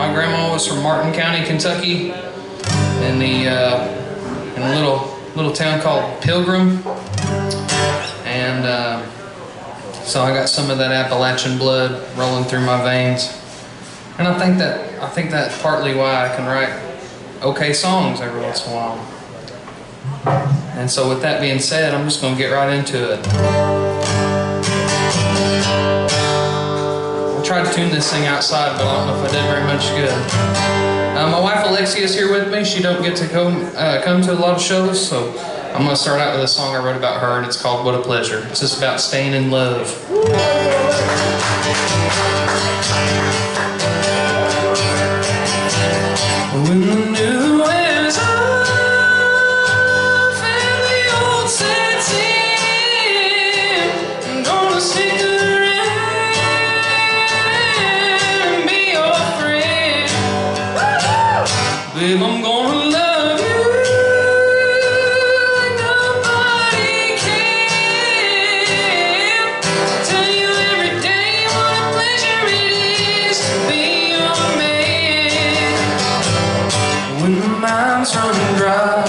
My grandma was from Martin County, Kentucky, in a little town called Pilgrim, and so I got some of that Appalachian blood rolling through my veins, and I think that's partly why I can write okay songs every once in a while. And so, with that being said, I'm just going to get right into it. I tried to tune this thing outside, but I don't know if I did very much good. My wife Alexia is here with me. She don't get to come to a lot of shows, so I'm going to start out with a song I wrote about her, and it's called What a Pleasure. It's just about staying in love. When the new wears off and the old sets in, I'm gonna stick around and be your friend. Babe, I'm gonna love you like nobody can. Tell you every day what a pleasure it is to be your man. When the mine's running dry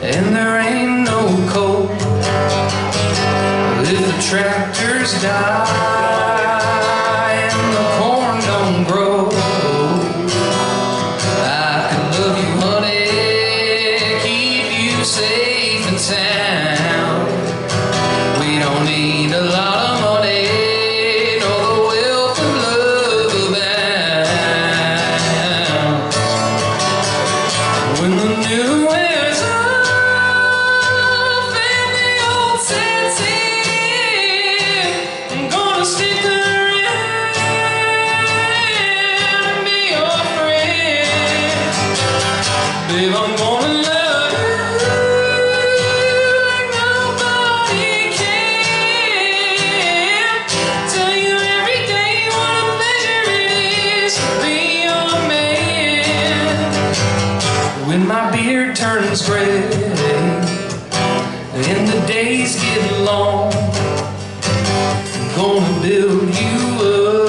and there ain't no coal, if the tractors die and the corn don't grow, I can love you, honey, keep you safe and sound. We don't need a lot of money, nor the wealth of love abound. When the new wears off and the old sets in, I'm gonna stick around and be your friend. Babe, I'm gonna love you like nobody can. Tell you every day what a pleasure it is to be your man. When my beard turns gray and the days get long, I'm gonna build you up,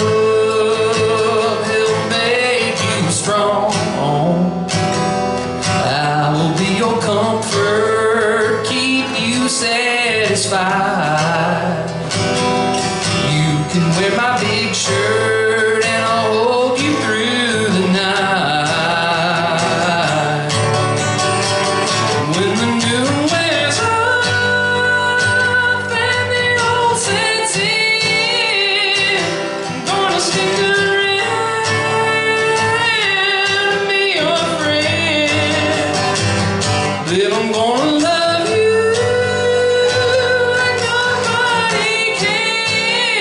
help make you strong. I will be your comfort, keep you satisfied. You can wear my big shirt and I'll hold you through the night. When the new wears off and the old sets in, I'm gonna stick around and be your friend. Babe, I'm gonna love you like nobody can.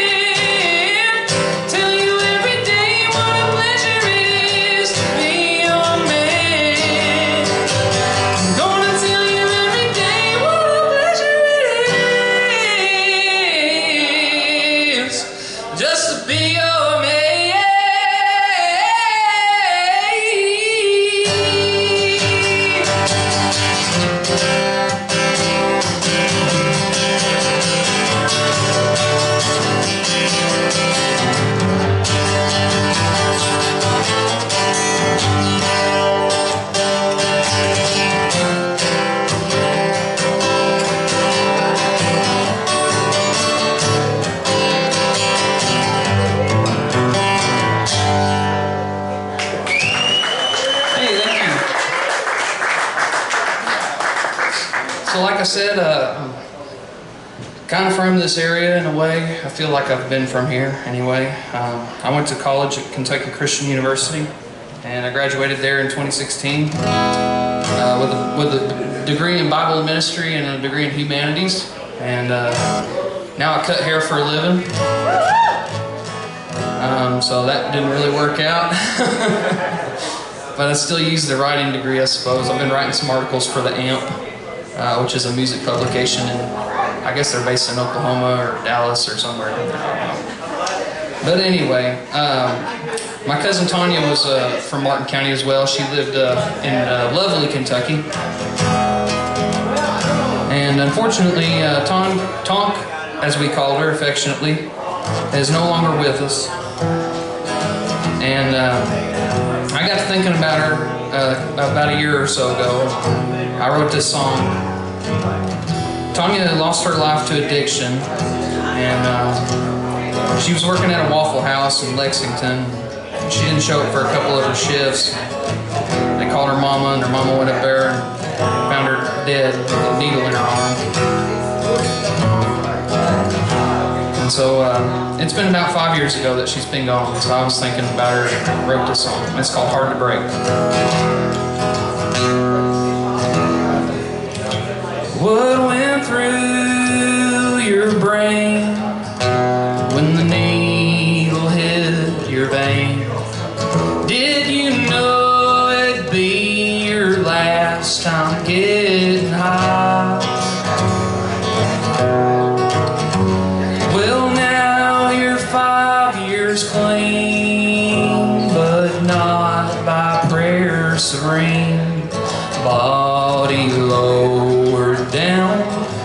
Tell you every day what a pleasure it is to be your man. I'm gonna tell you every day what a pleasure it is just to be your man. Hey, thank you. So like I said, I'm kind of from this area in a way. I feel like I've been from here anyway. I went to college at Kentucky Christian University, and I graduated there in 2016 with a degree in Bible ministry and a degree in humanities. And now I cut hair for a living. So that didn't really work out. But I still use the writing degree, I suppose. I've been writing some articles for the AMP, which is a music publication, and I guess they're based in Oklahoma or Dallas or somewhere. But anyway, my cousin Tanya was from Martin County as well. She lived in lovely Kentucky. And unfortunately, Tonk, as we called her affectionately, is no longer with us. And I got to thinking about her about a year or so ago. I wrote this song. Tanya lost her life to addiction, and she was working at a Waffle House in Lexington. She didn't show up for a couple of her shifts. They called her mama, and her mama went up there and found her dead with a needle in her arm. And so it's been about 5 years ago that she's been gone, so I was thinking about her and wrote this song. It's called Hard to Break. What went through your brain when the needle hit your vein? Did you know it'd be your last time getting high? Well, now you're 5 years clean, but not by prayer serene. Body lowered down,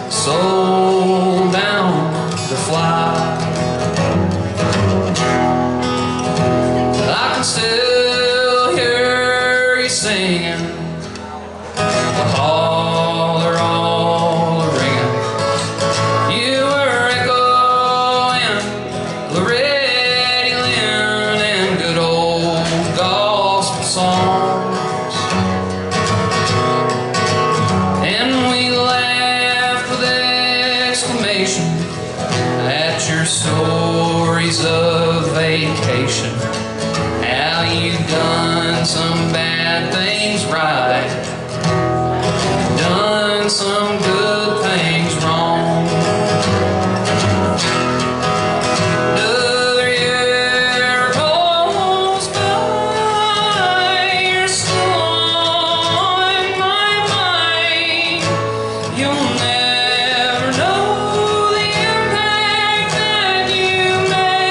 soul bound to fly. I can still hear you singing, the holler all ringing. You were echoing Loretta Lynn and good old gospel songs. And we laughed with exclamation at your stories of vacation. How you done some bad things right, done some good things wrong. Another year goes by, you're still on my mind. You'll never know the impact that you made.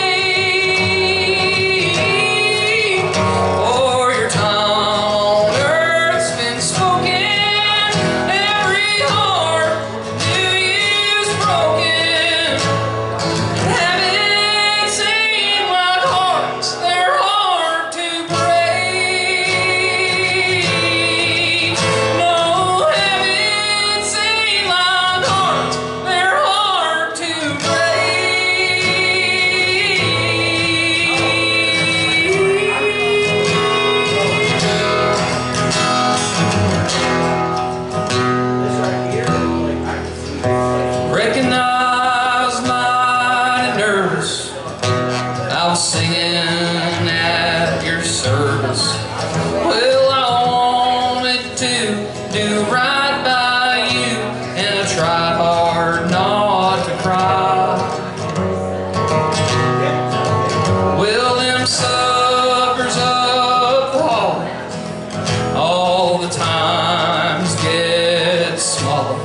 For your time on earth's been spoken, every heart knew you's broken. Having seen like hearts, they're hard to break. No, having seen like hearts, they're hard to Recognize my nervous. I was singing at your service. Well, I wanted to do right by you, and I tried hard not to cry. Well, them suppers up the hall, all the times get smaller.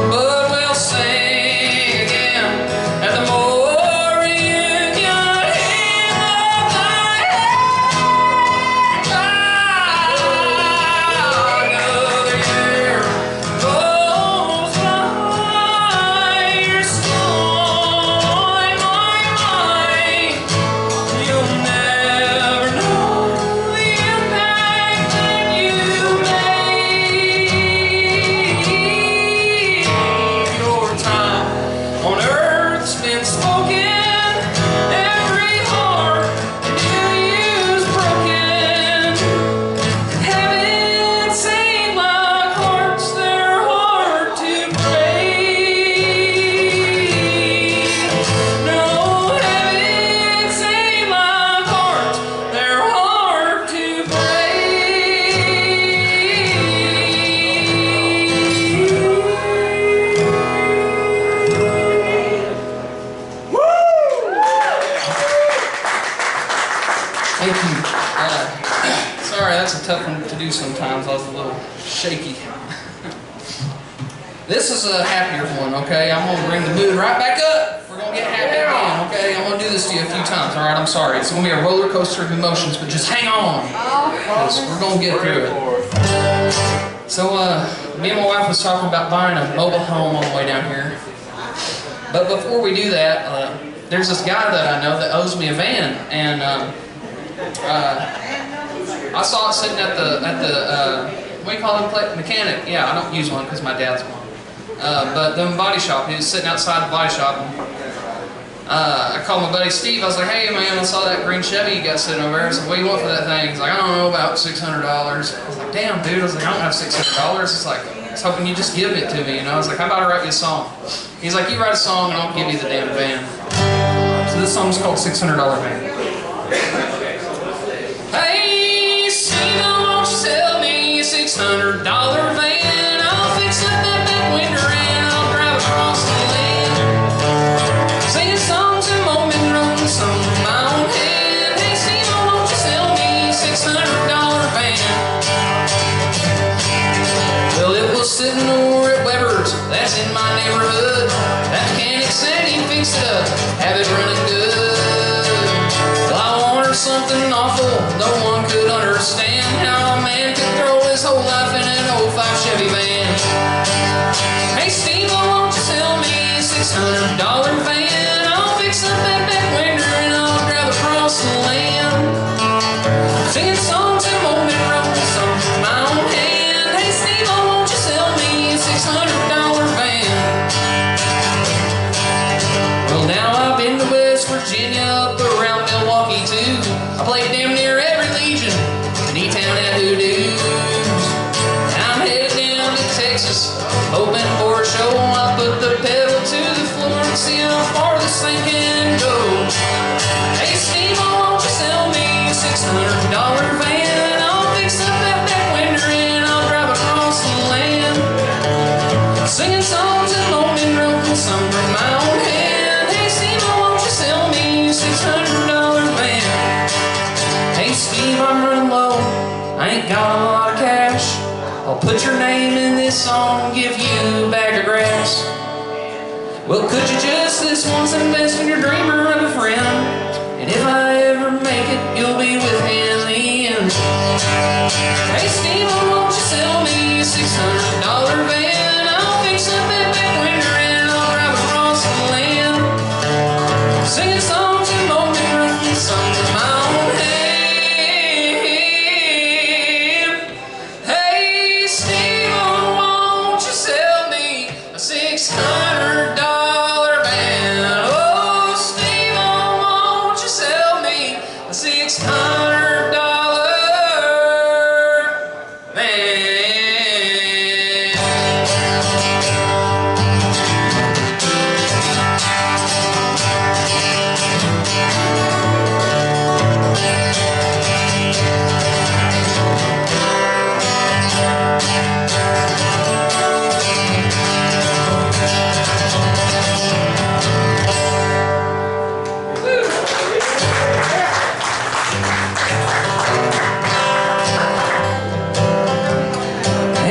But we'll sing again at the more reunion. In my head, another year goes by, you're still on my mind. You'll never know the impact that you made. Your time on earth's been spoken, every heart knew you's broken. Haven't seen like hearts, they're hard to break. No, haven't seen like hearts, they're hard to Thank you. Sorry, that's a tough one to do sometimes. I was a little shaky. This is a happier one, okay? I'm going to bring the mood right back up. We're going to get happy again, okay? I'm going to do this to you a few times, all right? I'm sorry. It's going to be a roller coaster of emotions, but just hang on, because we're going to get through it. So, me and my wife was talking about buying a mobile home on the way down here. But before we do that, there's this guy that I know that owes me a van, and I saw it sitting at the what do you call them? Mechanic. Yeah, I don't use one because my dad's one. But the body shop. He was sitting outside the body shop. I called my buddy Steve. I was like, "Hey man, I saw that green Chevy you got sitting over there." I said, "What do you want for that thing?" He's like, "I don't know, about $600." I was like, "Damn, dude." I was like, "I don't have $600." It's like, I was hoping you just give it to me, you know. I was like, "How about I write you a song?" He's like, "You write a song and I'll give you the damn van." So this song's called $600 Van. Hey, Steve, won't you sell me a $600 van? I'll fix up that back window and I'll drive across the land. Singing songs and mowing roads on my own hand. Hey, Steve, won't you sell me a $600 van? Well, it was sitting over at Weber's, that's in my neighborhood. That mechanic said he'd fix it up, have it running good. Well, I wanted something awful, no one could understand how a man could throw his whole life in an old 5 Chevy van. Hey Steve, won't you sell me a $600 van? I'll fix up that back window and I'll drive across the land. Singing songs and mowing roads on my own hand. Hey Steve, won't you sell me a $600 van? Well, now I've been to West Virginia, up around Milwaukee too. I played damn near every Legion, and E-Town had Hoodoos. And I'm headed down to Texas, hoping for a show. I'll put the pedal to the floor and see how far this thing can go. Hey Steve, won't you sell me a $600 van? I'll fix up that back window and I'll drive across the land. Singing songs and mowing roads, some from my own hand. Hey Steve, won't you sell me a $600 van? Hey Steve, I'm running low, I ain't got a lot of cash. I'll put your name in this song, give you a bag of grass. Well, could you just this once invest in your dreamer of a friend? And if I ever make it, you'll be with me in the end. Hey Steve, won't you sell me a $600 van? I'll fix up that back window and I'll drive across the land. Singing songs and mowing roads, some of my own hand. Hey Steve, won't you sell me a $600 van? Oh Steve, won't you sell me a $600 van?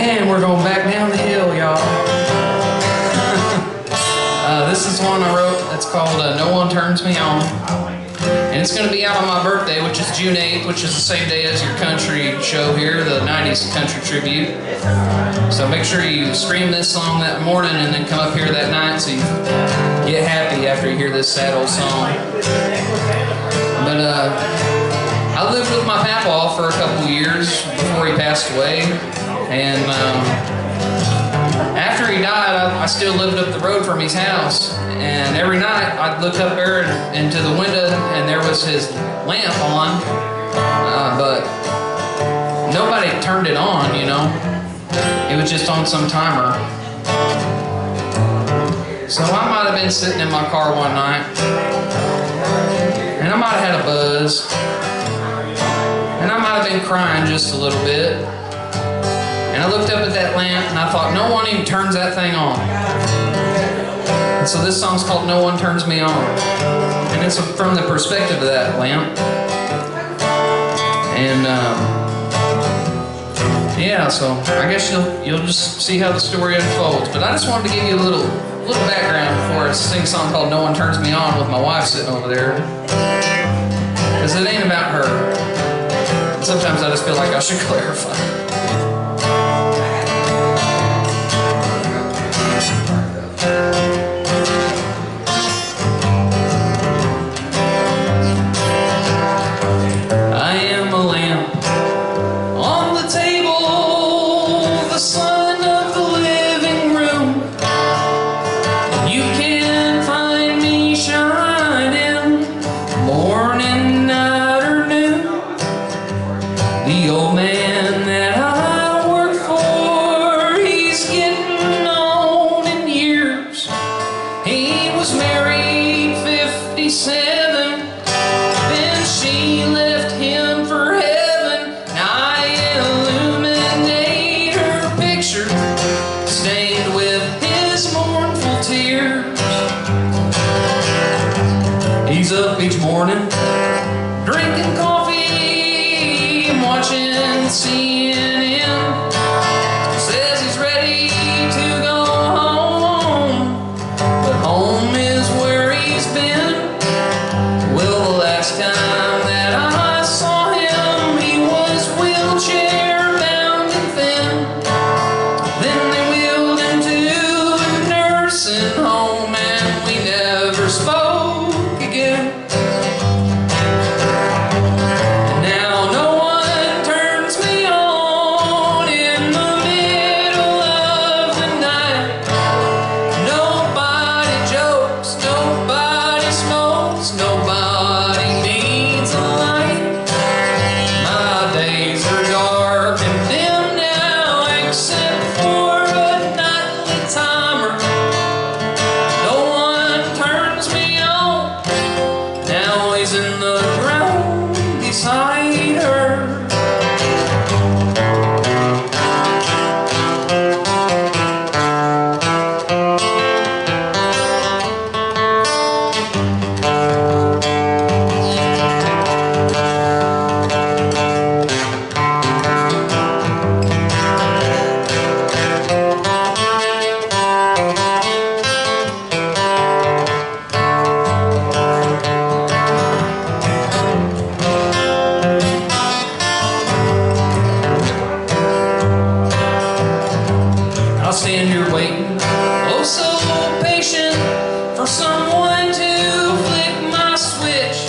And we're going back down the hill, y'all. This is one I wrote that's called No One Turns Me On. And it's going to be out on my birthday, which is June 8th, which is the same day as your country show here, the 90s Country Tribute. So make sure you stream this song that morning and then come up here that night so you get happy after you hear this sad old song. But I lived with my papa for a couple years before he passed away. And after he died, I still lived up the road from his house. And every night I'd look up there into the window and there was his lamp on. But nobody turned it on, you know. It was just on some timer. So I might have been sitting in my car one night and I might have had a buzz. And I might have been crying just a little bit. And I looked up at that lamp and I thought, no one even turns that thing on. And so this song's called No One Turns Me On. And it's from the perspective of that lamp. And yeah, so I guess you'll just see how the story unfolds. But I just wanted to give you a little background before I sing a song called No One Turns Me On with my wife sitting over there. Because it ain't about her. Sometimes I just feel like I should clarify. on CNN. Says he's ready to go home, but home is where he's been. Well, the last time that I saw him, he was wheelchair bound and thin. Then they wheeled him to a nursing home, and we never spoke again. Stand here waiting, oh so patient, for someone to flick my switch.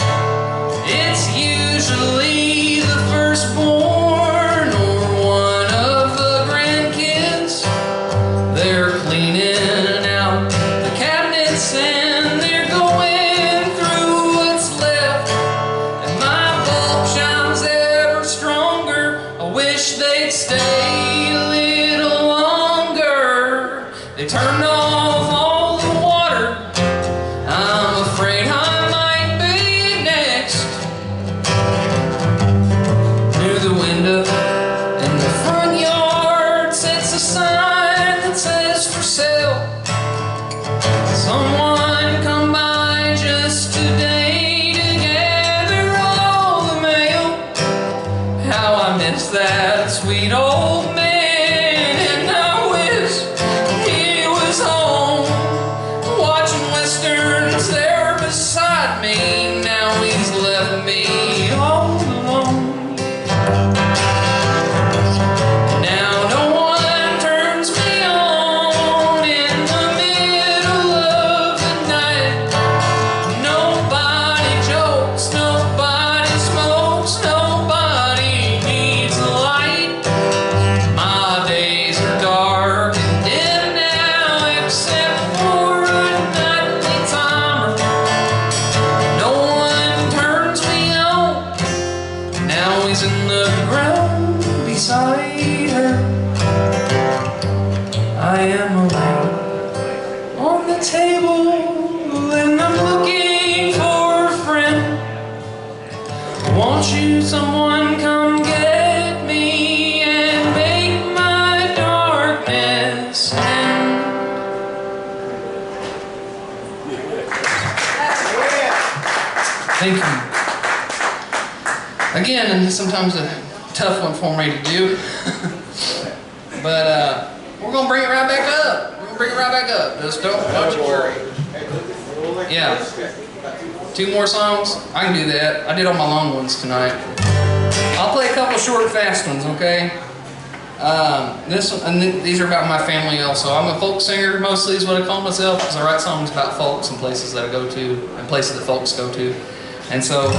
It's usually the firstborn or one of the grandkids. They're cleaning out the cabinets and they're going through what's left. And my bulb shines ever stronger. I wish they'd stay a little longer. They turned off all the water. I'm afraid I might be next. Near the window in the front yard sits a sign that says for sale. Someone come by just today to gather all the mail. How I miss that sweet old man. Me, now he's left me all alone. Now no one turns me on in the middle of the night. Nobody jokes, nobody smokes, nobody needs a light. My days are dark and dim now, except for a nightly timer. Now he's in the ground beside her. I am alone on the table and I'm looking for a friend. Won't you someone come get me and make my darkness end? Thank you. Again, and sometimes a tough one for me to do, but we're gonna bring it right back up. We're gonna bring it right back up. Just don't you worry. Yeah, 2 more songs. I can do that. I did all my long ones tonight. I'll play a couple short, fast ones. Okay. This one, and these are about my family also. I'm a folk singer mostly, is what I call myself, because I write songs about folks and places that I go to and places that folks go to. And so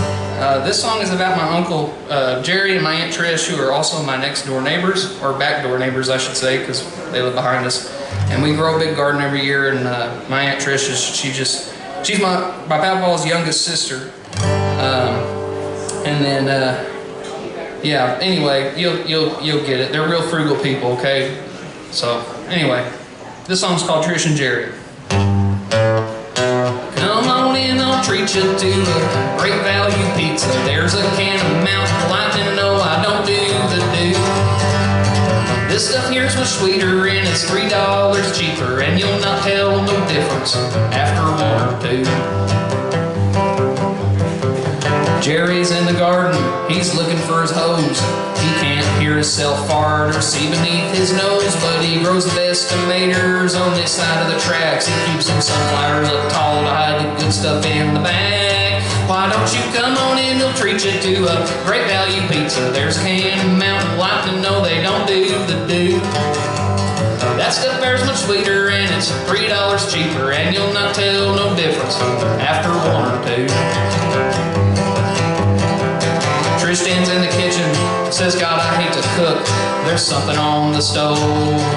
this song is about my Uncle Jerry and my Aunt Trish, who are also my next door neighbors, or back door neighbors I should say, because they live behind us. And we grow a big garden every year, and my Aunt Trish, she's my papa's youngest sister. And then, yeah, anyway, you'll get it. They're real frugal people, okay? So, anyway, this song's called Trish and Jerry. Come on in, I'll treat you to a great value pizza. There's a can of Mountain Lightning, no, I don't do the do. This stuff here's much sweeter and it's $3 cheaper, and you'll not tell no difference after 1 or 2. Jerry's in the garden, he's looking for his hose. He can't hear hear himself fart or see beneath his nose, but he grows the best tomatoes on this side of the tracks. He keeps some sunflowers up tall to hide the good stuff in the back. Why don't you come on in, they'll treat you to a great value pizza. There's a can of Mountain Lightning, no they don't do the do. That stuff there's much sweeter and it's $3 cheaper, and you'll not tell no difference after one or two. Trish stands in the kitchen, says, God, I hate to cook. There's something on the stove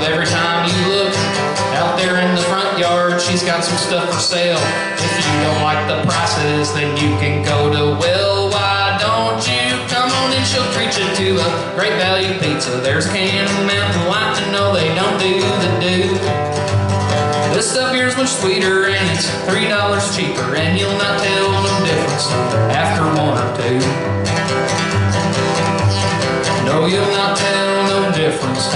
every time you look. Out there in the front yard, she's got some stuff for sale. If you don't like the prices, then you can go to, well, why don't you come on and she'll treat you to a great value pizza. There's a can of Mountain Lightning, no they don't do the do. This stuff here's much sweeter and it's $3 cheaper, and you'll not tell no difference after one or two. No, you'll not tell no difference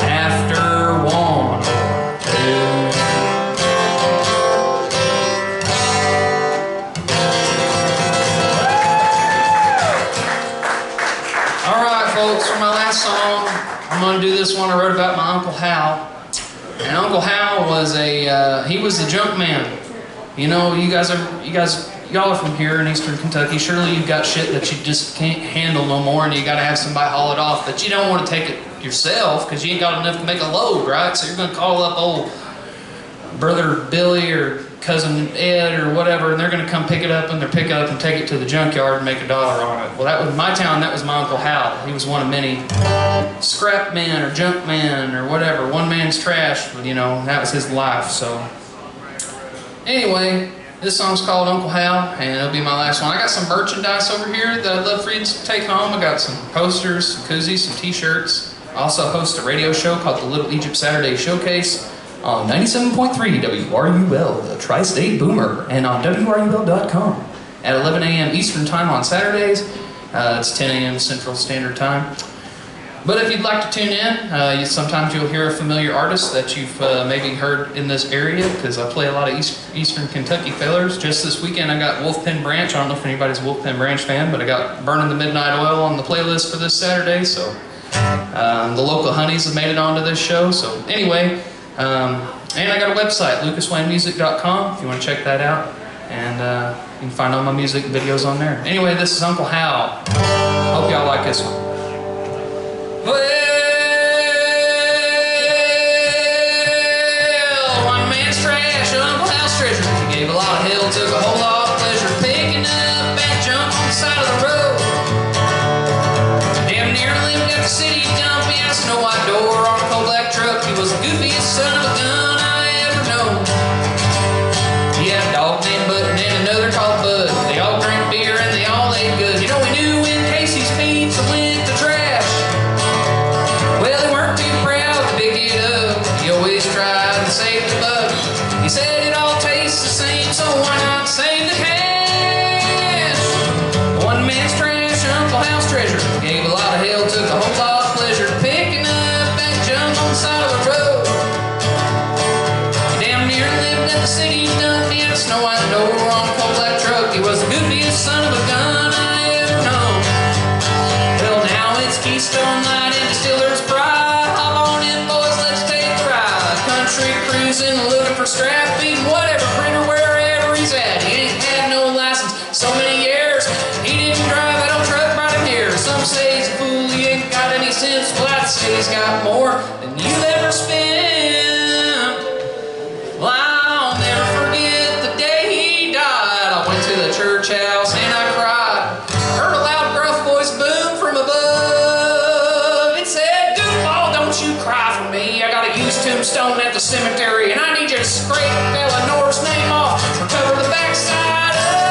after one or two. Alright folks, for my last song, I'm going to do this one I wrote about my Uncle Hal. And Uncle Hal was he was the junk man. You know, y'all are from here in Eastern Kentucky. Surely you've got shit that you just can't handle no more, and you got to have somebody haul it off. But you don't want to take it yourself because you ain't got enough to make a load, right? So you're going to call up old brother Billy or cousin Ed or whatever, and they're going to come pick it up in their pickup and take it to the junkyard and make $1 on it. Well, that was my town. That was my Uncle Hal. He was one of many scrap men or junk men or whatever. One man's trash. You know, that was his life. So anyway. This song's called Uncle Hal, and it'll be my last one. I got some merchandise over here that I'd love for you to take home. I got some posters, some koozies, some t-shirts. I also host a radio show called the Little Egypt Saturday Showcase on 97.3 WRUL, the Tri-State Boomer, and on WRUL.com at 11 a.m. Eastern Time on Saturdays. It's 10 a.m. Central Standard Time. But if you'd like to tune in, sometimes you'll hear a familiar artist that you've maybe heard in this area, because I play a lot of Eastern Kentucky fellers. Just this weekend I got Wolfpen Branch. I don't know if anybody's a Wolfpen Branch fan, but I got Burning the Midnight Oil on the playlist for this Saturday. So the local honeys have made it onto this show. So anyway, and I got a website, lucaswaynemusic.com, if you want to check that out. And you can find all my music and videos on there. Anyway, this is Uncle Hal. Hope y'all like this one. Well, one man's trash, Uncle Hal's treasure. He gave a lot of hell, took a whole lot of pleasure picking up bad junk on the side of the road. Damn near lived at the city dump. He had a snow white door on a coal black truck. He was the goofiest son of a gun I ever known. He had a dog named Button and another called Bud. They all drank beer and they all ate good. You know, we knew when Casey's pizza went to trash. Well, they weren't too proud to pick it up. He always tried to save the buck. He said it all tastes the same, so why not save the cash? One man's trash, Uncle Hal's treasure. Gave a lot of hell, took a whole lot of pleasure picking up that junk on the side of the road. He damn near lived at the city dump. He had a snow white door on a coal black truck. He was the goofiest son of a gun I ever known. Well, now it's Keystone Light and Distiller's Pride. Hop on in, boys, let's take a ride. Country cruising, looking for scrap, feeding whatever, printer, wherever he's at. He ain't had no license so many years. He didn't drive that old truck right in here. Some say he's a fool, he ain't got any sense. Well, I'd say he's got more than you've ever spent. Well, I'll never forget the day he died. I went to the church house and I cried. Heard a loud gruff voice boom from above. It said, "Goofball, don't you cry for me. I got a used tombstone at the cemetery, and I need you to scrape fella Norris' name off or cover the backside up."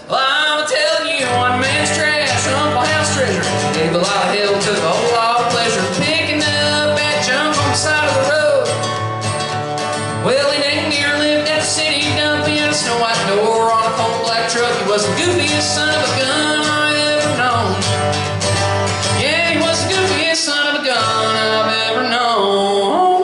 Well, I'm telling you, one man's trash, Uncle Hal's treasure. Gave a lot of hell, took a whole lot of pleasure picking up that junk on the side of the road. Well, he dang near lived at the city dump. He had a snow white door on a coal black truck. He was the goofiest son of a gun I ever known. Yeah, he was the goofiest son of a gun I've ever known.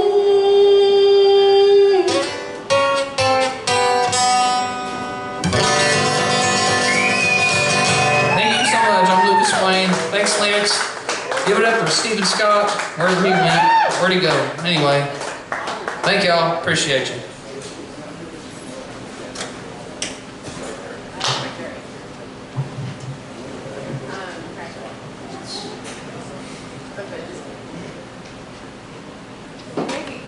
Clarence. Give it up for Stephen Scott, wherever he went. Where'd he go? Anyway, thank y'all. Appreciate you. Okay.